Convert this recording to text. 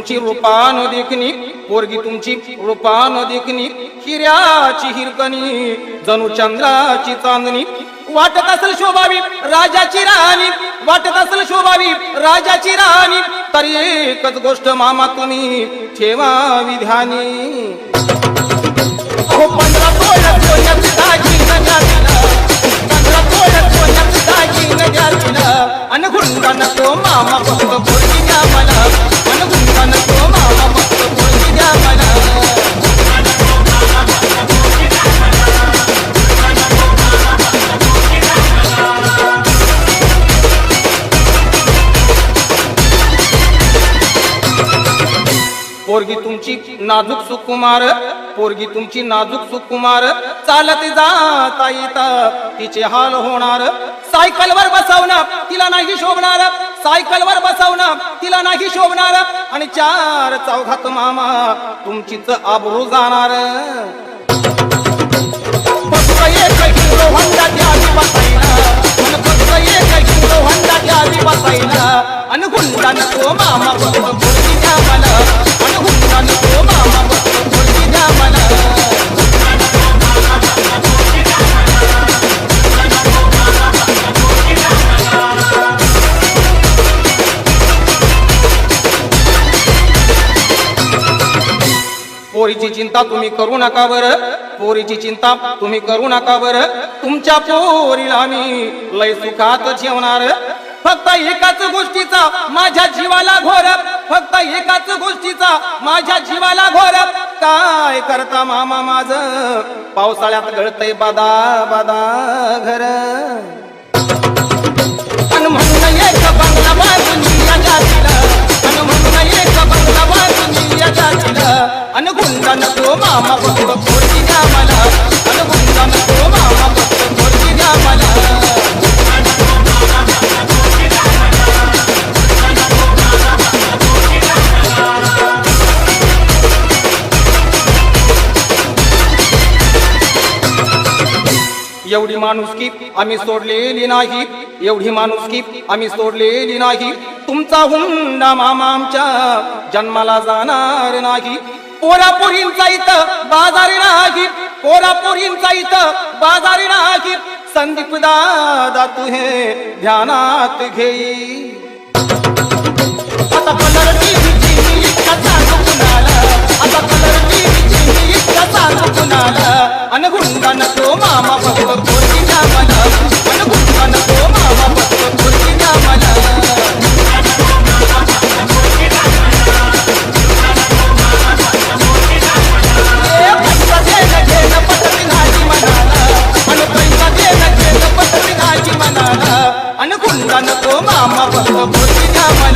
तुमची रूपान देखणी पोरगी तुमची रूपान देखणी हिऱ्याची हिरकणी जणू चंद्राची चांदणी वाटत असेल शोभावी राजाची राणी वाटत असेल शोभावी राजाची राणी तरी एकच गोष्ट मामा तुम्ही ठेवावी ध्यानी अहो 15 तोळ्यात सोन्याची दागिनं द्या तिला 15 तोळ्यात सोन्याची दागिनं द्या तिला अन गुंडा नको मामा फक्त पोरगी द्या मला अन गुंडा नको मामा फक्त पोरगी द्या मला पोरगी तुमची नाजूक सुकुमार पोरगी तुमची नाजूक सुकुमार चालत जाता येता तिचे हाल होणार सायकलवर बसवणं तिला नाही शोभणार सायकलवर बसवणं तिला नाही शोभणार आणि 4 चौघात मामा तुमचीच आबरू जाणार फक्त एक किलो होंडा द्यावी बसायला आणि फक्त एक किलो होंडा द्यावी बसायला आणि गुंडा नको मामा फक्त पोरगी द्या मला आणि गुंडा नको मामा फक्त पोरगी द्या मला पोरीची चिंता तुम्ही करू नका बरं पोरीची चिंता तुम्ही करू नका बरं तुमच्या पोरीला आम्ही लय सुखात ठेवणार फक्त एकाच गोष्टीचा माझ्या जीवाला घोर फक्त एकाच गोष्टीचा माझ्या जीवाला घोर काय करता मामा माझं पावसाळ्यात गळतय बादा बादा घर अन म्हणून एक बंगला बाजूनी या जातीला अन म्हणून एक बंगला बाजूनी या जातीला अन गुंडा नको मामा फक्त पोरगी द्या मला अन गुंडा नको मामा फक्त पोरगी द्या मला एवढी माणुसकी आम्ही सोडलेली नाही एवढी माणुसकी आम्ही सोडलेली नाही तुमचा हुंडा मामा आमच्या जन्माला जाणार नाही पोरापोरींचा इथं बाजारी नाही पोरापोरींचा इथं बाजारी नाही संदीप दादा तू हे ध्यानात घेई आता कलर टीव्हीची इतका सांगू कुणाला आता कलर टीव्हीची इतका सांगू कुणाला अन गुंडा नको मामा फक्त पोरगी द्या मला अन गुंडा नको मामा फक्त पोरगी द्या मला पैसा देणं घेणं पटली नाही म्हणाला अन पैसा देणं घेणं पटली नाही म्हणाला अन गुंडा नको मामा फक्त पोरगी द्या मला